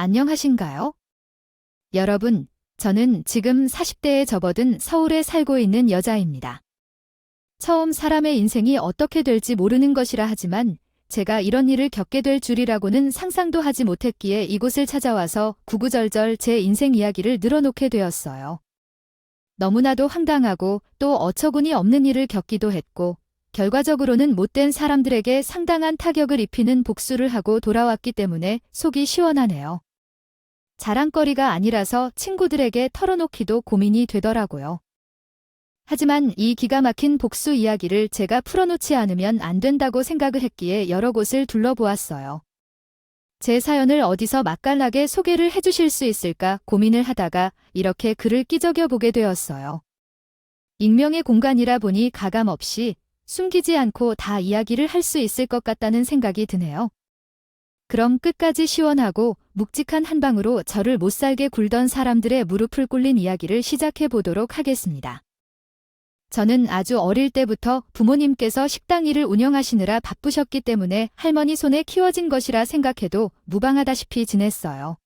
안녕하신가요? 여러분, 저는 지금 40대에 접어든 서울에 살고 있는 여자입니다. 처음 사람의 인생이 어떻게 될지 모르는 것이라 하지만 제가 이런 일을 겪게 될 줄이라고는 상상도 하지 못했기에 이곳을 찾아와서 구구절절 제 인생 이야기를 늘어놓게 되었어요. 너무나도 황당하고 또 어처구니 없는 일을 겪기도 했고 결과적으로는 못된 사람들에게 상당한 타격을 입히는 복수를 하고 돌아왔기 때문에 속이 시원하네요. 자랑거리가 아니라서 친구들에게 털어놓기도 고민이 되더라고요. 하지만 이 기가 막힌 복수 이야기를 제가 풀어놓지 않으면 안 된다고 생각을 했기에 여러 곳을 둘러보았어요. 제 사연을 어디서 맛깔나게 소개를 해주실 수 있을까 고민을 하다가 이렇게 글을 끼적여 보게 되었어요. 익명의 공간이라 보니 가감없이 숨기지 않고 다 이야기를 할 수 있을 것 같다는 생각이 드네요. 그럼 끝까지 시원하고 묵직한 한 방으로 저를 못살게 굴던 사람들의 무릎을 꿇린 이야기를 시작해 보도록 하겠습니다. 저는 아주 어릴 때부터 부모님께서 식당 일을 운영하시느라 바쁘셨기 때문에 할머니 손에 키워진 것이라 생각해도 무방하다시피 지냈어요.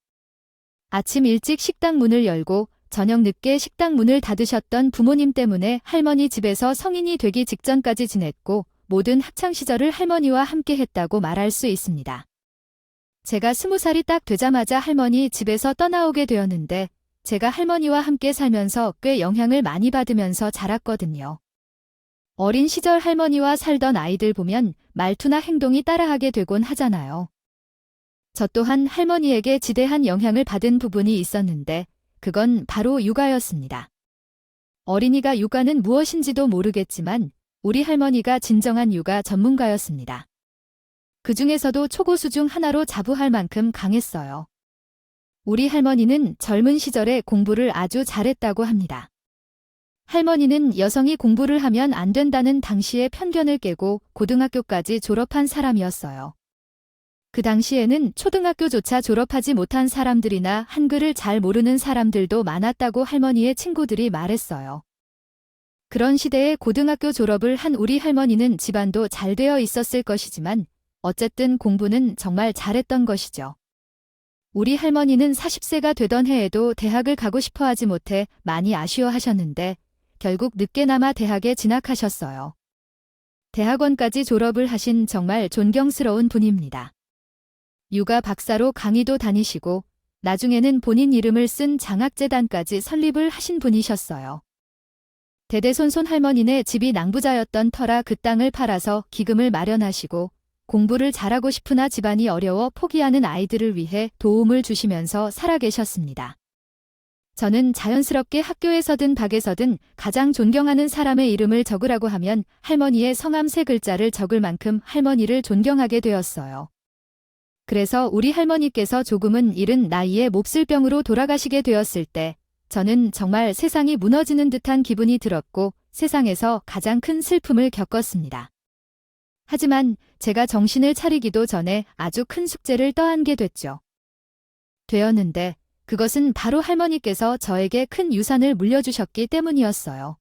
아침 일찍 식당 문을 열고 저녁 늦게 식당 문을 닫으셨던 부모님 때문에 할머니 집에서 성인이 되기 직전까지 지냈고 모든 학창시절을 할머니와 함께 했다고 말할 수 있습니다. 제가 20살이 딱 되자마자 할머니 집에서 떠나오게 되었는데 제가 할머니와 함께 살면서 꽤 영향을 많이 받으면서 자랐거든요. 어린 시절 할머니와 살던 아이들 보면 말투나 행동이 따라하게 되곤 하잖아요. 저 또한 할머니에게 지대한 영향을 받은 부분이 있었는데 그건 바로 육아였습니다. 어린이가 육아는 무엇인지도 모르겠지만 우리 할머니가 진정한 육아 전문가였습니다. 그 중에서도 초고수 중 하나로 자부할 만큼 강했어요. 우리 할머니는 젊은 시절에 공부를 아주 잘했다고 합니다. 할머니는 여성이 공부를 하면 안 된다는 당시의 편견을 깨고 고등학교까지 졸업한 사람이었어요. 그 당시에는 초등학교조차 졸업하지 못한 사람들이나 한글을 잘 모르는 사람들도 많았다고 할머니의 친구들이 말했어요. 그런 시대에 고등학교 졸업을 한 우리 할머니는 집안도 잘 되어 있었을 것이지만 어쨌든 공부는 정말 잘했던 것이죠. 우리 할머니는 40세가 되던 해에도 대학을 가고 싶어 하지 못해 많이 아쉬워하셨는데 결국 늦게나마 대학에 진학하셨어요. 대학원까지 졸업을 하신 정말 존경스러운 분입니다. 육아 박사로 강의도 다니시고 나중에는 본인 이름을 쓴 장학재단까지 설립을 하신 분이셨어요. 대대손손 할머니네 집이 낭부자였던 터라 그 땅을 팔아서 기금을 마련하시고 공부를 잘하고 싶으나 집안이 어려워 포기하는 아이들을 위해 도움을 주시면서 살아계셨습니다. 저는 자연스럽게 학교에서든 밖에서든 가장 존경하는 사람의 이름을 적으라고 하면 할머니의 성함 3글자를 적을 만큼 할머니를 존경하게 되었어요. 그래서 우리 할머니께서 조금은 이른 나이에 몹쓸병으로 돌아가시게 되었을 때 저는 정말 세상이 무너지는 듯한 기분이 들었고 세상에서 가장 큰 슬픔을 겪었습니다. 하지만 제가 정신을 차리기도 전에 아주 큰 숙제를 떠안게 되었는데 그것은 바로 할머니께서 저에게 큰 유산을 물려주셨기 때문이었어요.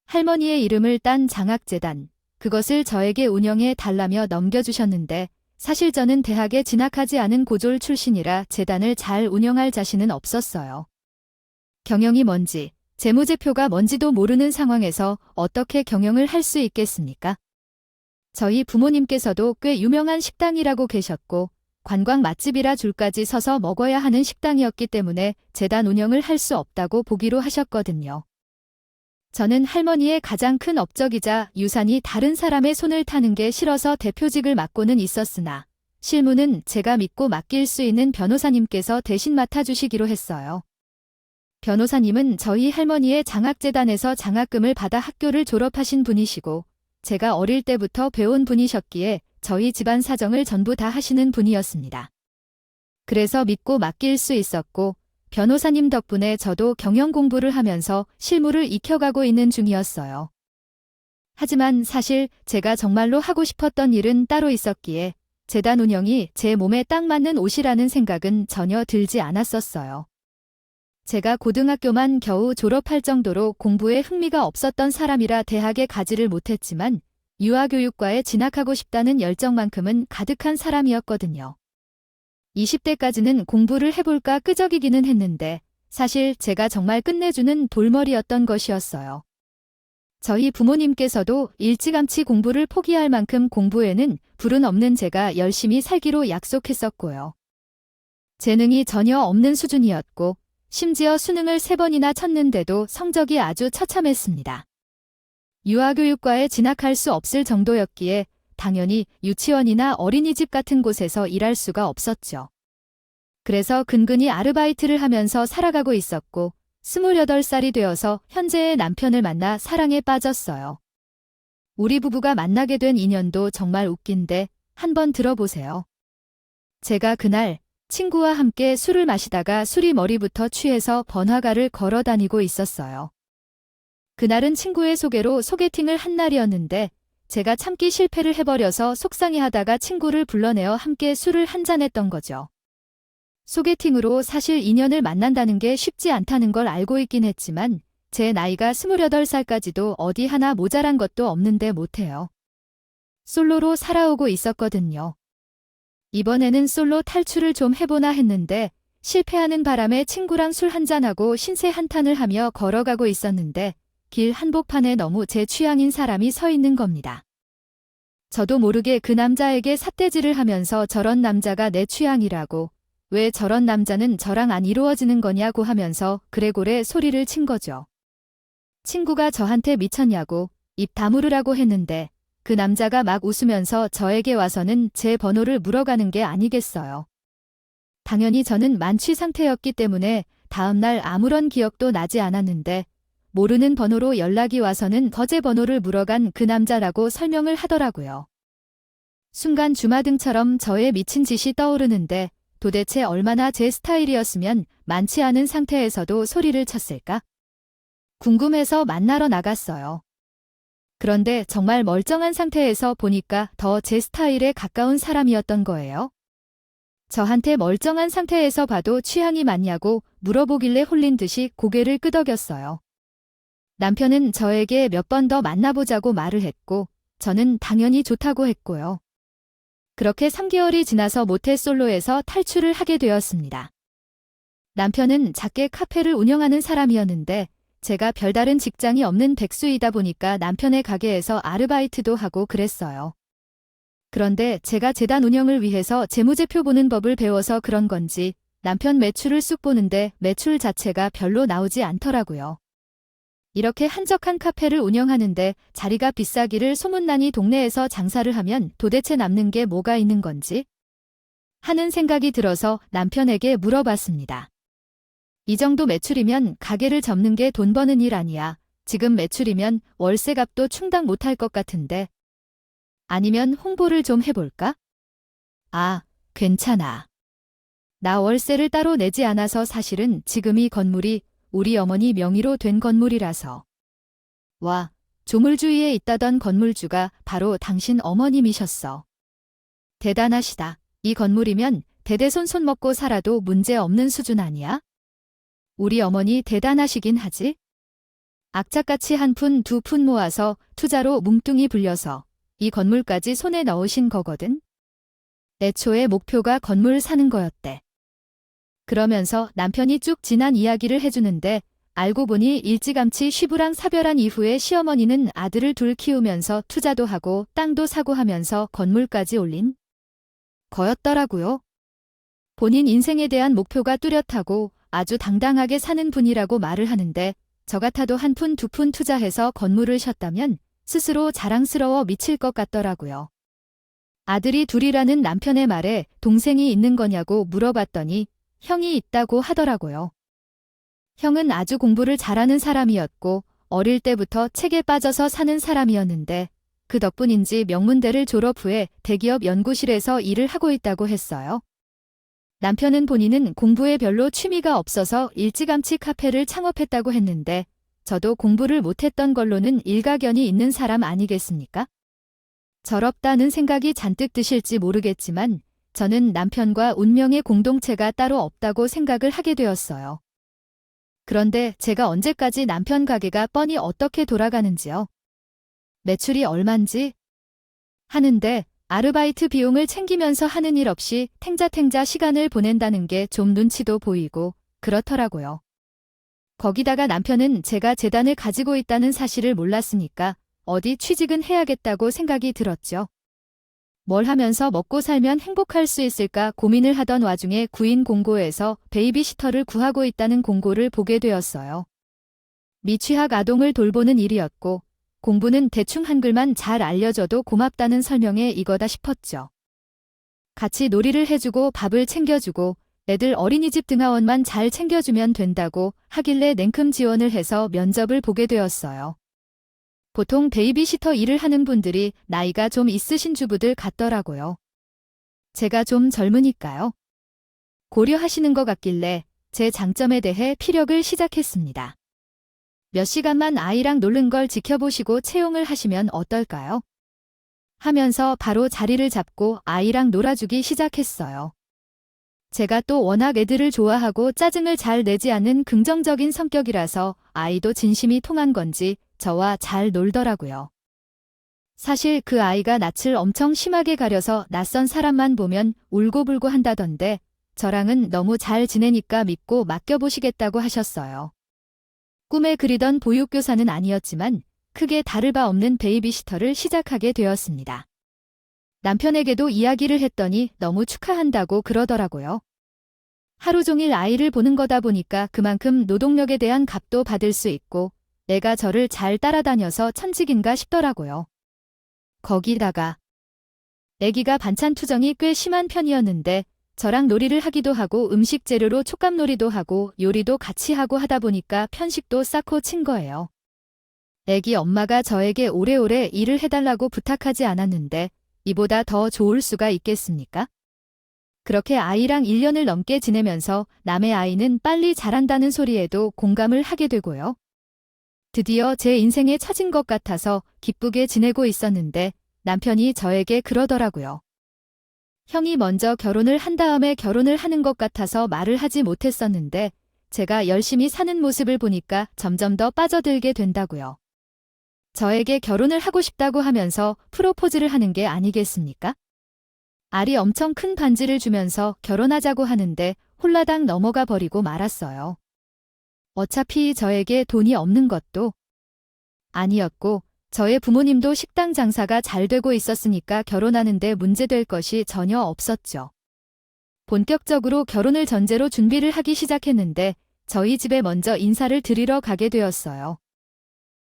할머니의 이름을 딴 장학재단, 그것을 저에게 운영해 달라며 넘겨주셨는데 사실 저는 대학에 진학하지 않은 고졸 출신이라 재단을 잘 운영할 자신은 없었어요. 경영이 뭔지, 재무제표가 뭔지도 모르는 상황에서 어떻게 경영을 할 수 있겠습니까? 저희 부모님께서도 꽤 유명한 식당이라고 계셨고 관광 맛집이라 줄까지 서서 먹어야 하는 식당이었기 때문에 재단 운영을 할 수 없다고 보기로 하셨거든요. 저는 할머니의 가장 큰 업적이자 유산이 다른 사람의 손을 타는 게 싫어서 대표직을 맡고는 있었으나 실무는 제가 믿고 맡길 수 있는 변호사님께서 대신 맡아주시기로 했어요. 변호사님은 저희 할머니의 장학재단에서 장학금을 받아 학교를 졸업하신 분이시고 제가 어릴 때부터 배운 분이셨기에 저희 집안 사정을 전부 다 하시는 분이었습니다. 그래서 믿고 맡길 수 있었고 변호사님 덕분에 저도 경영 공부를 하면서 실무를 익혀가고 있는 중이었어요. 하지만 사실 제가 정말로 하고 싶었던 일은 따로 있었기에 재단 운영이 제 몸에 딱 맞는 옷이라는 생각은 전혀 들지 않았었어요. 제가 고등학교만 겨우 졸업할 정도로 공부에 흥미가 없었던 사람이라 대학에 가지를 못했지만 유아교육과에 진학하고 싶다는 열정만큼은 가득한 사람이었거든요. 20대까지는 공부를 해볼까 끄적이기는 했는데 사실 제가 정말 끝내주는 돌머리였던 것이었어요. 저희 부모님께서도 일찌감치 공부를 포기할 만큼 공부에는 불은 없는 제가 열심히 살기로 약속했었고요. 재능이 전혀 없는 수준이었고 심지어 수능을 3번이나 쳤는데도 성적이 아주 처참했습니다. 유아교육과에 진학할 수 없을 정도였기에 당연히 유치원이나 어린이집 같은 곳에서 일할 수가 없었죠. 그래서 근근히 아르바이트를 하면서 살아가고 있었고 28살이 되어서 현재의 남편을 만나 사랑에 빠졌어요. 우리 부부가 만나게 된 인연도 정말 웃긴데 한번 들어보세요. 제가 그날 친구와 함께 술을 마시다가 술이 머리부터 취해서 번화가를 걸어 다니고 있었어요. 그날은 친구의 소개로 소개팅을 한 날이었는데 제가 참기 실패를 해버려서 속상해하다가 친구를 불러내어 함께 술을 한잔했던 거죠. 소개팅으로 사실 인연을 만난다는 게 쉽지 않다는 걸 알고 있긴 했지만 제 나이가 28살까지도 어디 하나 모자란 것도 없는데 못해요. 솔로로 살아오고 있었거든요. 이번에는 솔로 탈출을 좀 해보나 했는데 실패하는 바람에 친구랑 술 한잔하고 신세 한탄을 하며 걸어가고 있었는데 길 한복판에 너무 제 취향인 사람이 서 있는 겁니다. 저도 모르게 그 남자에게 삿대질을 하면서 저런 남자가 내 취향이라고 왜 저런 남자는 저랑 안 이루어지는 거냐고 하면서 그레고레 소리를 친 거죠. 친구가 저한테 미쳤냐고 입 다무르라고 했는데 그 남자가 막 웃으면서 저에게 와서는 제 번호를 물어가는 게 아니겠어요. 당연히 저는 만취 상태였기 때문에 다음날 아무런 기억도 나지 않았는데 모르는 번호로 연락이 와서는 거제 번호를 물어간 그 남자라고 설명을 하더라고요. 순간 주마등처럼 저의 미친 짓이 떠오르는데 도대체 얼마나 제 스타일이었으면 많지 않은 상태에서도 소리를 쳤을까? 궁금해서 만나러 나갔어요. 그런데 정말 멀쩡한 상태에서 보니까 더 제 스타일에 가까운 사람이었던 거예요. 저한테 멀쩡한 상태에서 봐도 취향이 맞냐고 물어보길래 홀린 듯이 고개를 끄덕였어요. 남편은 저에게 몇 번 더 만나보자고 말을 했고 저는 당연히 좋다고 했고요. 그렇게 3개월이 지나서 모태솔로에서 탈출을 하게 되었습니다. 남편은 작게 카페를 운영하는 사람이었는데 제가 별다른 직장이 없는 백수이다 보니까 남편의 가게에서 아르바이트도 하고 그랬어요. 그런데 제가 재단 운영을 위해서 재무제표 보는 법을 배워서 그런 건지 남편 매출을 쑥 보는데 매출 자체가 별로 나오지 않더라고요. 이렇게 한적한 카페를 운영하는데 자리가 비싸기를 소문나니 동네에서 장사를 하면 도대체 남는 게 뭐가 있는 건지 하는 생각이 들어서 남편에게 물어봤습니다. 이 정도 매출이면 가게를 접는 게 돈 버는 일 아니야. 지금 매출이면 월세값도 충당 못할 것 같은데. 아니면 홍보를 좀 해볼까? 아, 괜찮아. 나 월세를 따로 내지 않아서 사실은 지금 이 건물이 우리 어머니 명의로 된 건물이라서. 와, 조물주의에 있다던 건물주가 바로 당신 어머님이셨어. 대단하시다. 이 건물이면 대대손손 먹고 살아도 문제 없는 수준 아니야? 우리 어머니 대단하시긴 하지? 악착같이 한 푼, 두 푼 모아서 투자로 뭉뚱이 불려서 이 건물까지 손에 넣으신 거거든? 애초에 목표가 건물 사는 거였대. 그러면서 남편이 쭉 지난 이야기를 해주는데 알고 보니 일찌감치 시부랑 사별한 이후에 시어머니는 아들을 둘 키우면서 투자도 하고 땅도 사고 하면서 건물까지 올린 거였더라고요. 본인 인생에 대한 목표가 뚜렷하고 아주 당당하게 사는 분이라고 말을 하는데 저 같아도 한 푼 두 푼 투자해서 건물을 셨다면 스스로 자랑스러워 미칠 것 같더라고요. 아들이 둘이라는 남편의 말에 동생이 있는 거냐고 물어봤더니 형이 있다고 하더라고요. 형은 아주 공부를 잘하는 사람이었고 어릴 때부터 책에 빠져서 사는 사람이었는데 그 덕분인지 명문대를 졸업 후에 대기업 연구실에서 일을 하고 있다고 했어요. 남편은 본인은 공부에 별로 취미가 없어서 일찌감치 카페를 창업했다고 했는데 저도 공부를 못했던 걸로는 일가견이 있는 사람 아니겠습니까? 저럽다는 생각이 잔뜩 드실지 모르겠지만 저는 남편과 운명의 공동체가 따로 없다고 생각을 하게 되었어요. 그런데 제가 언제까지 남편 가게가 뻔히 어떻게 돌아가는지요? 매출이 얼만지? 하는데 아르바이트 비용을 챙기면서 하는 일 없이 탱자탱자 시간을 보낸다는 게 좀 눈치도 보이고 그렇더라고요. 거기다가 남편은 제가 재단을 가지고 있다는 사실을 몰랐으니까 어디 취직은 해야겠다고 생각이 들었죠. 뭘 하면서 먹고 살면 행복할 수 있을까 고민을 하던 와중에 구인 공고에서 베이비시터를 구하고 있다는 공고를 보게 되었어요. 미취학 아동을 돌보는 일이었고 공부는 대충 한글만 잘 알려줘도 고맙다는 설명에 이거다 싶었죠. 같이 놀이를 해주고 밥을 챙겨주고 애들 어린이집 등하원만 잘 챙겨주면 된다고 하길래 냉큼 지원을 해서 면접을 보게 되었어요. 보통 베이비시터 일을 하는 분들이 나이가 좀 있으신 주부들 같더라고요. 제가 좀 젊으니까요. 고려하시는 것 같길래 제 장점에 대해 피력을 시작했습니다. 몇 시간만 아이랑 노는 걸 지켜보시고 채용을 하시면 어떨까요? 하면서 바로 자리를 잡고 아이랑 놀아주기 시작했어요. 제가 또 워낙 애들을 좋아하고 짜증을 잘 내지 않는 긍정적인 성격이라서 아이도 진심이 통한 건지 저와 잘 놀더라고요. 사실 그 아이가 낯을 엄청 심하게 가려서 낯선 사람만 보면 울고불고 한다던데 저랑은 너무 잘 지내니까 믿고 맡겨보시겠다고 하셨어요. 꿈에 그리던 보육교사는 아니었지만 크게 다를 바 없는 베이비시터를 시작하게 되었습니다. 남편에게도 이야기를 했더니 너무 축하한다고 그러더라고요. 하루 종일 아이를 보는 거다 보니까 그만큼 노동력에 대한 값도 받을 수 있고 애가 저를 잘 따라다녀서 천직인가 싶더라고요. 거기다가 애기가 반찬 투정이 꽤 심한 편이었는데 저랑 놀이를 하기도 하고 음식 재료로 촉감놀이도 하고 요리도 같이 하고 하다 보니까 편식도 쌓고 친 거예요. 애기 엄마가 저에게 오래오래 일을 해달라고 부탁하지 않았는데 이보다 더 좋을 수가 있겠습니까? 그렇게 아이랑 1년을 넘게 지내면서 남의 아이는 빨리 자란다는 소리에도 공감을 하게 되고요. 드디어 제 인생에 처진 것 같아서 기쁘게 지내고 있었는데 남편이 저에게 그러더라고요. 형이 먼저 결혼을 한 다음에 결혼을 하는 것 같아서 말을 하지 못했었는데 제가 열심히 사는 모습을 보니까 점점 더 빠져들게 된다고요. 저에게 결혼을 하고 싶다고 하면서 프로포즈를 하는 게 아니겠습니까? 알이 엄청 큰 반지를 주면서 결혼하자고 하는데 홀라당 넘어가 버리고 말았어요. 어차피 저에게 돈이 없는 것도 아니었고 저의 부모님도 식당 장사가 잘 되고 있었으니까 결혼하는데 문제될 것이 전혀 없었죠. 본격적으로 결혼을 전제로 준비를 하기 시작했는데 저희 집에 먼저 인사를 드리러 가게 되었어요.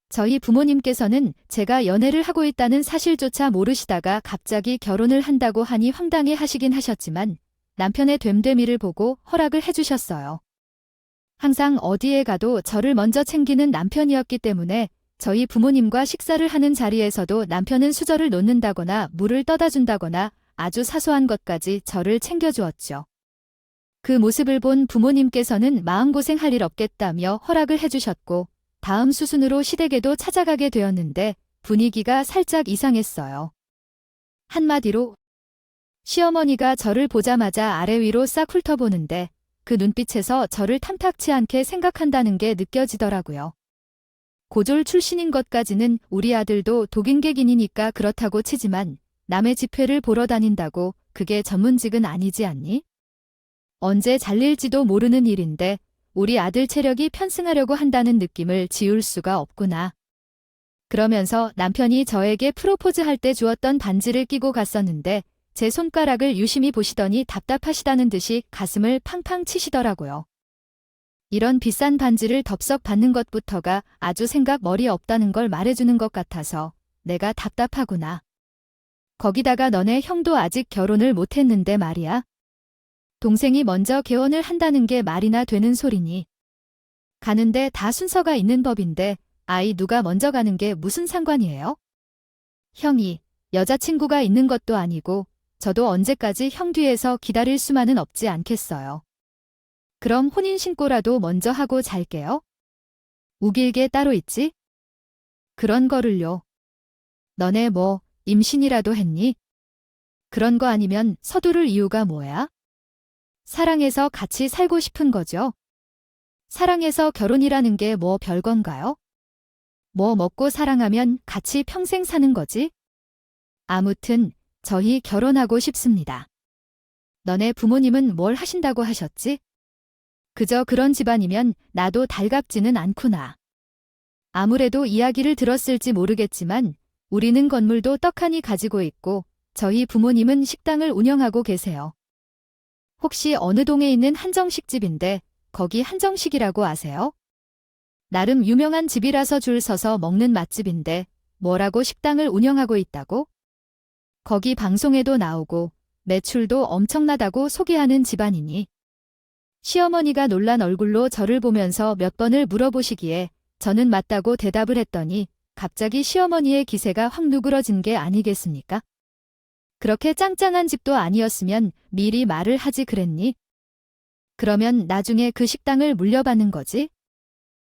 저희 부모님께서는 제가 연애를 하고 있다는 사실조차 모르시다가 갑자기 결혼을 한다고 하니 황당해 하시긴 하셨지만 남편의 됨됨이를 보고 허락을 해주셨어요. 항상 어디에 가도 저를 먼저 챙기는 남편이었기 때문에 저희 부모님과 식사를 하는 자리에서도 남편은 수저를 놓는다거나 물을 떠다 준다거나 아주 사소한 것까지 저를 챙겨주었죠. 그 모습을 본 부모님께서는 마음고생할 일 없겠다며 허락을 해주셨고 다음 수순으로 시댁에도 찾아가게 되었는데 분위기가 살짝 이상했어요. 한마디로 시어머니가 저를 보자마자 아래 위로 싹 훑어보는데 그 눈빛에서 저를 탐탁치 않게 생각한다는 게 느껴지더라고요. 고졸 출신인 것까지는 우리 아들도 독인객인이니까 그렇다고 치지만 남의 집회를 보러 다닌다고 그게 전문직은 아니지 않니? 언제 잘릴지도 모르는 일인데 우리 아들 체력이 편승하려고 한다는 느낌을 지울 수가 없구나. 그러면서 남편이 저에게 프로포즈할 때 주었던 반지를 끼고 갔었는데 제 손가락을 유심히 보시더니 답답하시다는 듯이 가슴을 팡팡 치시더라고요. 이런 비싼 반지를 덥석 받는 것부터가 아주 생각 머리 없다는 걸 말해주는 것 같아서 내가 답답하구나. 거기다가 너네 형도 아직 결혼을 못했는데 말이야. 동생이 먼저 개원을 한다는 게 말이나 되는 소리니. 가는데 다 순서가 있는 법인데 아이 누가 먼저 가는 게 무슨 상관이에요? 형이 여자친구가 있는 것도 아니고 저도 언제까지 형 뒤에서 기다릴 수만은 없지 않겠어요. 그럼 혼인신고라도 먼저 하고 잘게요. 우길 게 따로 있지? 그런 거를요. 너네 뭐 임신이라도 했니? 그런 거 아니면 서두를 이유가 뭐야? 사랑해서 같이 살고 싶은 거죠. 사랑해서 결혼이라는 게 뭐 별건가요? 뭐 먹고 사랑하면 같이 평생 사는 거지? 아무튼 저희 결혼하고 싶습니다. 너네 부모님은 뭘 하신다고 하셨지? 그저 그런 집안이면 나도 달갑지는 않구나. 아무래도 이야기를 들었을지 모르겠지만 우리는 건물도 떡하니 가지고 있고 저희 부모님은 식당을 운영하고 계세요. 혹시 어느 동에 있는 한정식집인데 거기 한정식이라고 아세요? 나름 유명한 집이라서 줄 서서 먹는 맛집인데 뭐라고 식당을 운영하고 있다고? 거기 방송에도 나오고 매출도 엄청나다고 소개하는 집안이니. 시어머니가 놀란 얼굴로 저를 보면서 몇 번을 물어보시기에 저는 맞다고 대답을 했더니 갑자기 시어머니의 기세가 확 누그러진 게 아니겠습니까? 그렇게 짱짱한 집도 아니었으면 미리 말을 하지 그랬니? 그러면 나중에 그 식당을 물려받는 거지?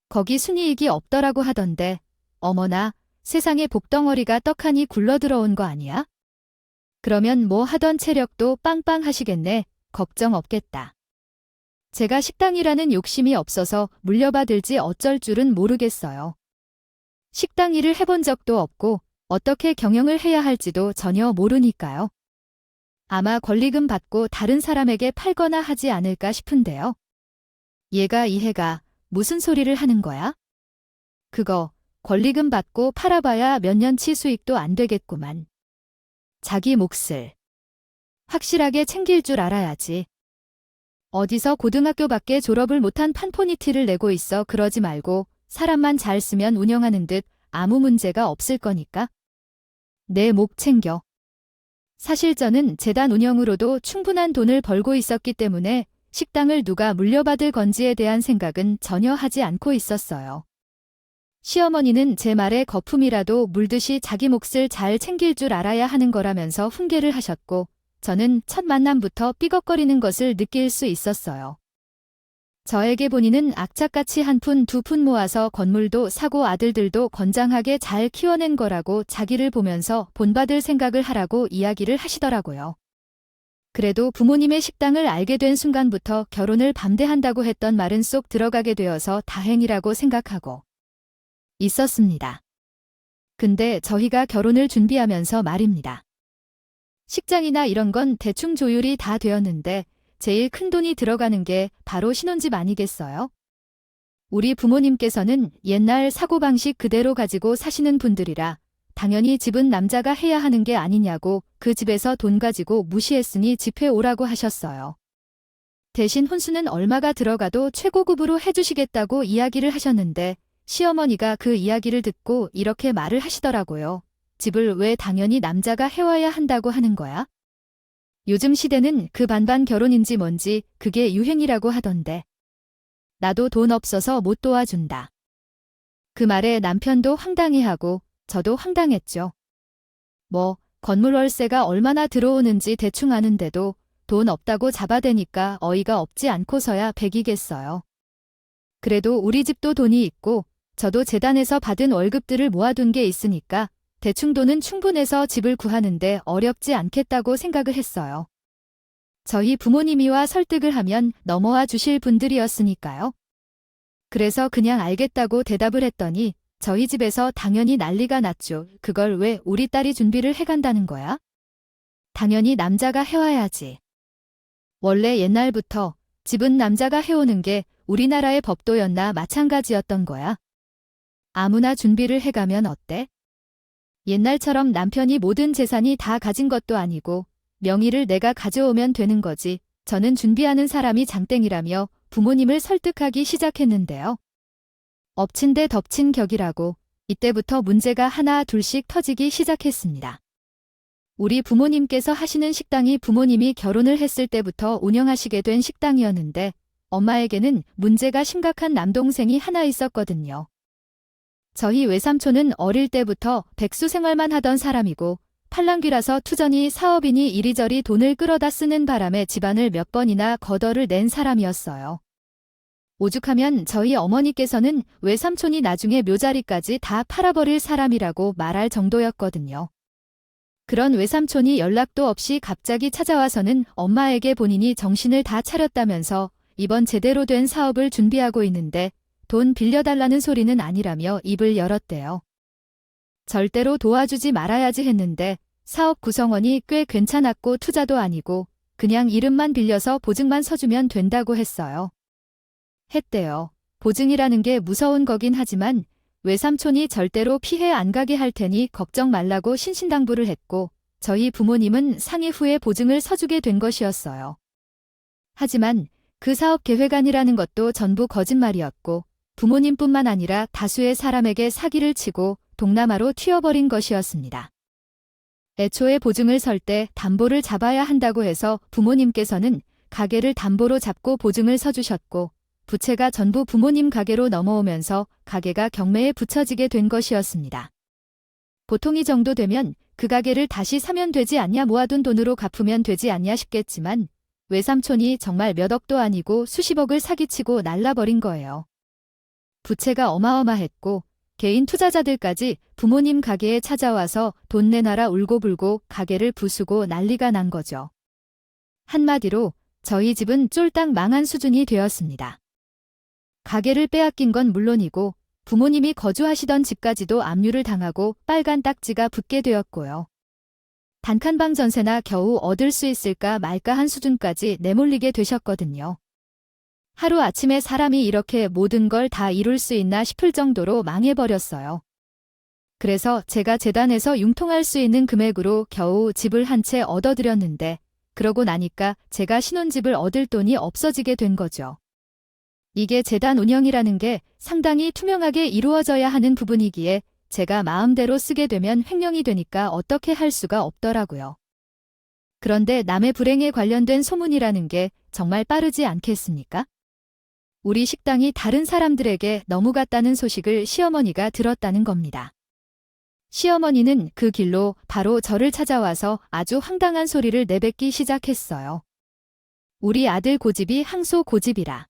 거기 순이익이 없더라고 하던데 어머나 세상에 복덩어리가 떡하니 굴러들어온 거 아니야? 그러면 뭐 하던 체력도 빵빵 하시겠네. 걱정 없겠다. 제가 식당이라는 욕심이 없어서 물려받을지 어쩔 줄은 모르겠어요. 식당 일을 해본 적도 없고 어떻게 경영을 해야 할지도 전혀 모르니까요. 아마 권리금 받고 다른 사람에게 팔거나 하지 않을까 싶은데요. 얘가 이해가 무슨 소리를 하는 거야? 그거 권리금 받고 팔아봐야 몇 년치 수익도 안 되겠구만. 자기 몫을 확실하게 챙길 줄 알아야지. 어디서 고등학교밖에 졸업을 못한 판포니티를 내고 있어 그러지 말고 사람만 잘 쓰면 운영하는 듯 아무 문제가 없을 거니까. 내 목 챙겨. 사실 저는 재단 운영으로도 충분한 돈을 벌고 있었기 때문에 식당을 누가 물려받을 건지에 대한 생각은 전혀 하지 않고 있었어요. 시어머니는 제 말에 거품이라도 물듯이 자기 몫을 잘 챙길 줄 알아야 하는 거라면서 훈계를 하셨고 저는 첫 만남부터 삐걱거리는 것을 느낄 수 있었어요. 저에게 본인은 악착같이 한 푼 두 푼 모아서 건물도 사고 아들들도 건장하게 잘 키워낸 거라고 자기를 보면서 본받을 생각을 하라고 이야기를 하시더라고요. 그래도 부모님의 식당을 알게 된 순간부터 결혼을 반대한다고 했던 말은 쏙 들어가게 되어서 다행이라고 생각하고 있었습니다. 근데 저희가 결혼을 준비하면서 말입니다. 식장이나 이런 건 대충 조율이 다 되었는데 제일 큰 돈이 들어가는 게 바로 신혼집 아니겠어요? 우리 부모님께서는 옛날 사고방식 그대로 가지고 사시는 분들이라 당연히 집은 남자가 해야 하는 게 아니냐고 그 집에서 돈 가지고 무시했으니 집회 오라고 하셨어요. 대신 혼수는 얼마가 들어가도 최고급으로 해주시겠다고 이야기를 하셨는데 시어머니가 그 이야기를 듣고 이렇게 말을 하시더라고요. 집을 왜 당연히 남자가 해와야 한다고 하는 거야? 요즘 시대는 그 반반 결혼인지 뭔지 그게 유행이라고 하던데. 나도 돈 없어서 못 도와준다. 그 말에 남편도 황당해하고 저도 황당했죠. 뭐 건물 월세가 얼마나 들어오는지 대충 아는데도 돈 없다고 잡아대니까 어이가 없지 않고서야 백이겠어요. 그래도 우리 집도 돈이 있고 저도 재단에서 받은 월급들을 모아둔 게 있으니까 대충 돈은 충분해서 집을 구하는데 어렵지 않겠다고 생각을 했어요. 저희 부모님이와 설득을 하면 넘어와 주실 분들이었으니까요. 그래서 그냥 알겠다고 대답을 했더니 저희 집에서 당연히 난리가 났죠. 그걸 왜 우리 딸이 준비를 해간다는 거야? 당연히 남자가 해와야지. 원래 옛날부터 집은 남자가 해오는 게 우리나라의 법도였나 마찬가지였던 거야. 아무나 준비를 해가면 어때? 옛날처럼 남편이 모든 재산이 다 가진 것도 아니고 명의를 내가 가져오면 되는 거지. 저는 준비하는 사람이 장땡이라며 부모님을 설득하기 시작했는데요. 엎친 데 덮친 격이라고 이때부터 문제가 하나 둘씩 터지기 시작했습니다. 우리 부모님께서 하시는 식당이 부모님이 결혼을 했을 때부터 운영하시게 된 식당이었는데 엄마에게는 문제가 심각한 남동생이 하나 있었거든요. 저희 외삼촌은 어릴 때부터 백수 생활만 하던 사람이고 팔랑귀라서 투전이 사업이니 이리저리 돈을 끌어다 쓰는 바람에 집안을 몇 번이나 거덜을 낸 사람이었어요. 오죽하면 저희 어머니께서는 외삼촌이 나중에 묘자리까지 다 팔아버릴 사람이라고 말할 정도였거든요. 그런 외삼촌이 연락도 없이 갑자기 찾아와서는 엄마에게 본인이 정신을 다 차렸다면서 이번 제대로 된 사업을 준비하고 있는데 돈 빌려달라는 소리는 아니라며 입을 열었대요. 절대로 도와주지 말아야지 했는데 사업 구성원이 꽤 괜찮았고 투자도 아니고 그냥 이름만 빌려서 보증만 서주면 된다고 했어요. 했대요. 보증이라는 게 무서운 거긴 하지만 외삼촌이 절대로 피해 안 가게 할 테니 걱정 말라고 신신당부를 했고 저희 부모님은 상해 후에 보증을 서주게 된 것이었어요. 하지만 그 사업 계획안이라는 것도 전부 거짓말이었고 부모님뿐만 아니라 다수의 사람에게 사기를 치고 동남아로 튀어버린 것이었습니다. 애초에 보증을 설 때 담보를 잡아야 한다고 해서 부모님께서는 가게를 담보로 잡고 보증을 서주셨고 부채가 전부 부모님 가게로 넘어오면서 가게가 경매에 붙여지게 된 것이었습니다. 보통 이 정도 되면 그 가게를 다시 사면 되지 않냐, 모아둔 돈으로 갚으면 되지 않냐 싶겠지만 외삼촌이 정말 몇 억도 아니고 수십억을 사기치고 날라버린 거예요. 부채가 어마어마했고 개인 투자자들까지 부모님 가게에 찾아와서 돈 내놔라 울고불고 가게를 부수고 난리가 난 거죠. 한마디로 저희 집은 쫄딱 망한 수준이 되었습니다. 가게를 빼앗긴 건 물론이고 부모님이 거주하시던 집까지도 압류를 당하고 빨간 딱지가 붙게 되었고요. 단칸방 전세나 겨우 얻을 수 있을까 말까 한 수준까지 내몰리게 되셨거든요. 하루아침에 사람이 이렇게 모든 걸 다 이룰 수 있나 싶을 정도로 망해버렸어요. 그래서 제가 재단에서 융통할 수 있는 금액으로 겨우 집을 한 채 얻어들였는데 그러고 나니까 제가 신혼집을 얻을 돈이 없어지게 된 거죠. 이게 재단 운영이라는 게 상당히 투명하게 이루어져야 하는 부분이기에 제가 마음대로 쓰게 되면 횡령이 되니까 어떻게 할 수가 없더라고요. 그런데 남의 불행에 관련된 소문이라는 게 정말 빠르지 않겠습니까? 우리 식당이 다른 사람들에게 넘어갔다는 소식을 시어머니가 들었다는 겁니다. 시어머니는 그 길로 바로 저를 찾아와서 아주 황당한 소리를 내뱉기 시작했어요. 우리 아들 고집이 항소 고집이라.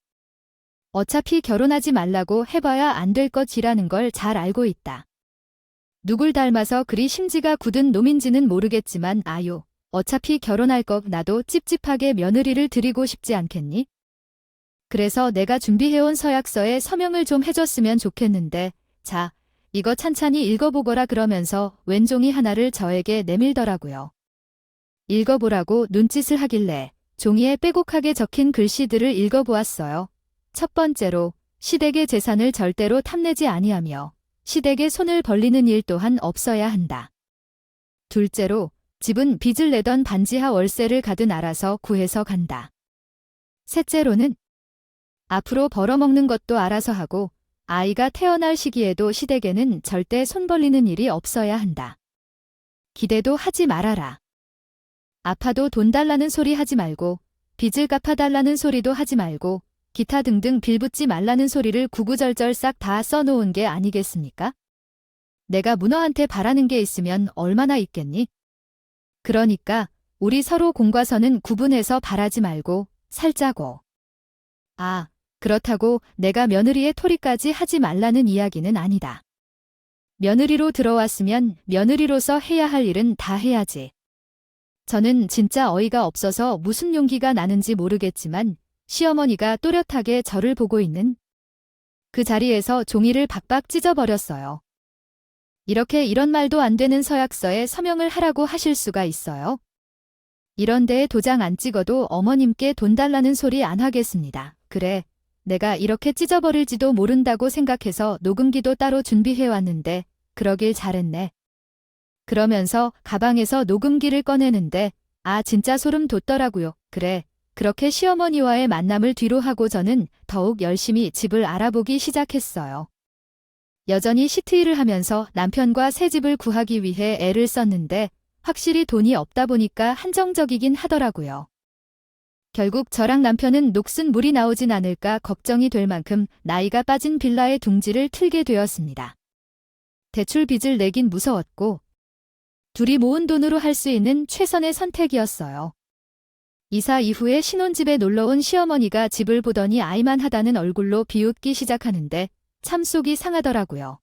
어차피 결혼하지 말라고 해봐야 안 될 것이라는 걸 잘 알고 있다. 누굴 닮아서 그리 심지가 굳은 놈인지는 모르겠지만 아유, 어차피 결혼할 거 나도 찝찝하게 며느리를 드리고 싶지 않겠니? 그래서 내가 준비해온 서약서에 서명을 좀 해줬으면 좋겠는데 자, 이거 찬찬히 읽어보거라 그러면서 왼종이 하나를 저에게 내밀더라고요. 읽어보라고 눈짓을 하길래 종이에 빼곡하게 적힌 글씨들을 읽어보았어요. 첫 번째로 시댁의 재산을 절대로 탐내지 아니하며 시댁의 손을 벌리는 일 또한 없어야 한다. 둘째로 집은 빚을 내던 반지하 월세를 가든 알아서 구해서 간다. 셋째로는 앞으로 벌어먹는 것도 알아서 하고 아이가 태어날 시기에도 시댁에는 절대 손 벌리는 일이 없어야 한다. 기대도 하지 말아라. 아파도 돈 달라는 소리 하지 말고 빚을 갚아달라는 소리도 하지 말고 기타 등등 빌붙지 말라는 소리를 구구절절 싹 다 써놓은 게 아니겠습니까? 내가 문어한테 바라는 게 있으면 얼마나 있겠니? 그러니까 우리 서로 공과서는 구분해서 바라지 말고 살자고. 아, 그렇다고 내가 며느리의 토리까지 하지 말라는 이야기는 아니다. 며느리로 들어왔으면 며느리로서 해야 할 일은 다 해야지. 저는 진짜 어이가 없어서 무슨 용기가 나는지 모르겠지만 시어머니가 또렷하게 저를 보고 있는 그 자리에서 종이를 박박 찢어버렸어요. 이렇게 이런 말도 안 되는 서약서에 서명을 하라고 하실 수가 있어요? 이런 데에 도장 안 찍어도 어머님께 돈 달라는 소리 안 하겠습니다. 그래, 내가 이렇게 찢어버릴지도 모른다고 생각해서 녹음기도 따로 준비해왔는데 그러길 잘했네. 그러면서 가방에서 녹음기를 꺼내는데 아 진짜 소름 돋더라고요. 그래, 그렇게 시어머니와의 만남을 뒤로 하고 저는 더욱 열심히 집을 알아보기 시작했어요. 여전히 시트일을 하면서 남편과 새 집을 구하기 위해 애를 썼는데 확실히 돈이 없다 보니까 한정적이긴 하더라고요. 결국 저랑 남편은 녹슨 물이 나오진 않을까 걱정이 될 만큼 나이가 빠진 빌라의 둥지를 틀게 되었습니다. 대출 빚을 내긴 무서웠고 둘이 모은 돈으로 할 수 있는 최선의 선택이었어요. 이사 이후에 신혼집에 놀러온 시어머니가 집을 보더니 아이만하다는 얼굴로 비웃기 시작하는데 참 속이 상하더라고요.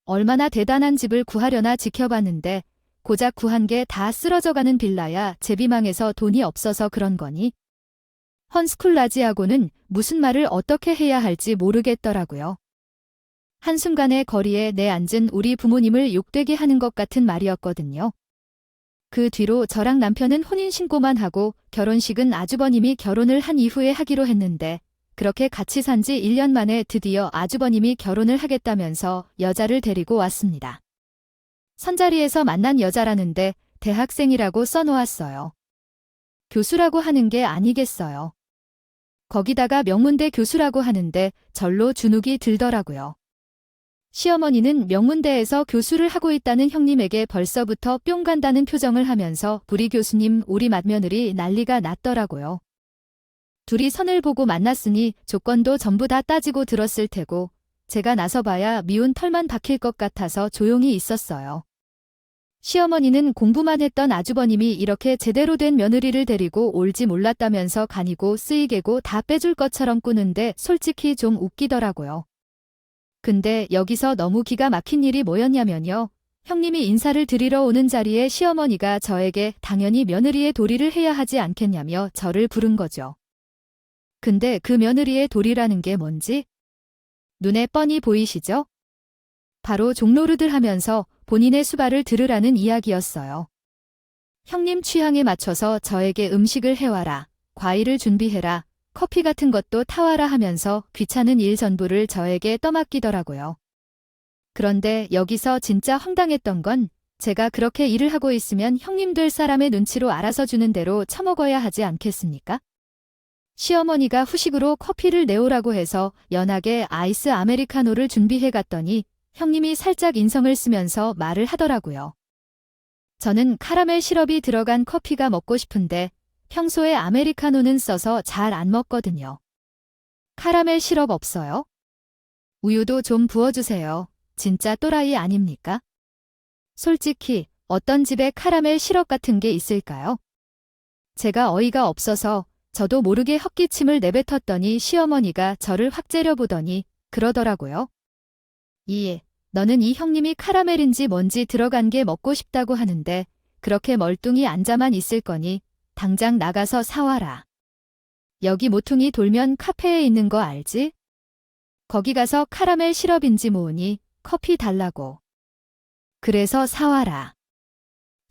얼마나 대단한 집을 구하려나 지켜봤는데 고작 구한 게 다 쓰러져가는 빌라야 제비망해서 돈이 없어서 그런 거니? 헌스쿨 라지하고는 무슨 말을 어떻게 해야 할지 모르겠더라고요. 한순간에 거리에 내앉은 우리 부모님을 욕되게 하는 것 같은 말이었거든요. 그 뒤로 저랑 남편은 혼인신고만 하고 결혼식은 아주버님이 결혼을 한 이후에 하기로 했는데 그렇게 같이 산 지 1년 만에 드디어 아주버님이 결혼을 하겠다면서 여자를 데리고 왔습니다. 선자리에서 만난 여자라는데 대학생이라고 써놓았어요. 교수라고 하는 게 아니겠어요. 거기다가 명문대 교수라고 하는데 절로 주눅이 들더라고요. 시어머니는 명문대에서 교수를 하고 있다는 형님에게 벌써부터 뿅 간다는 표정을 하면서 우리 교수님 우리 맏며느리 난리가 났더라고요. 둘이 선을 보고 만났으니 조건도 전부 다 따지고 들었을 테고 제가 나서봐야 미운 털만 박힐 것 같아서 조용히 있었어요. 시어머니는 공부만 했던 아주버님이 이렇게 제대로 된 며느리를 데리고 올지 몰랐다면서 간이고 쓰이개고 다 빼줄 것처럼 꾸는데 솔직히 좀 웃기더라고요. 근데 여기서 너무 기가 막힌 일이 뭐였냐면요. 형님이 인사를 드리러 오는 자리에 시어머니가 저에게 당연히 며느리의 도리를 해야 하지 않겠냐며 저를 부른 거죠. 근데 그 며느리의 도리라는 게 뭔지 눈에 뻔히 보이시죠? 바로 종로르들 하면서 본인의 수발을 들으라는 이야기였어요. 형님 취향에 맞춰서 저에게 음식을 해와라, 과일을 준비해라, 커피 같은 것도 타와라 하면서 귀찮은 일 전부를 저에게 떠맡기더라고요. 그런데 여기서 진짜 황당했던 건 제가 그렇게 일을 하고 있으면 형님 될 사람의 눈치로 알아서 주는 대로 처먹어야 하지 않겠습니까? 시어머니가 후식으로 커피를 내오라고 해서 연하게 아이스 아메리카노를 준비해 갔더니 형님이 살짝 인성을 쓰면서 말을 하더라고요. 저는 카라멜 시럽이 들어간 커피가 먹고 싶은데 평소에 아메리카노는 써서 잘 안 먹거든요. 카라멜 시럽 없어요? 우유도 좀 부어주세요. 진짜 또라이 아닙니까? 솔직히 어떤 집에 카라멜 시럽 같은 게 있을까요? 제가 어이가 없어서 저도 모르게 헛기침을 내뱉었더니 시어머니가 저를 확 째려보더니 그러더라고요. 너는 이 형님이 카라멜인지 뭔지 들어간 게 먹고 싶다고 하는데 그렇게 멀뚱히 앉아만 있을 거니 당장 나가서 사와라. 여기 모퉁이 돌면 카페에 있는 거 알지? 거기 가서 카라멜 시럽인지 뭐니 커피 달라고. 그래서 사와라.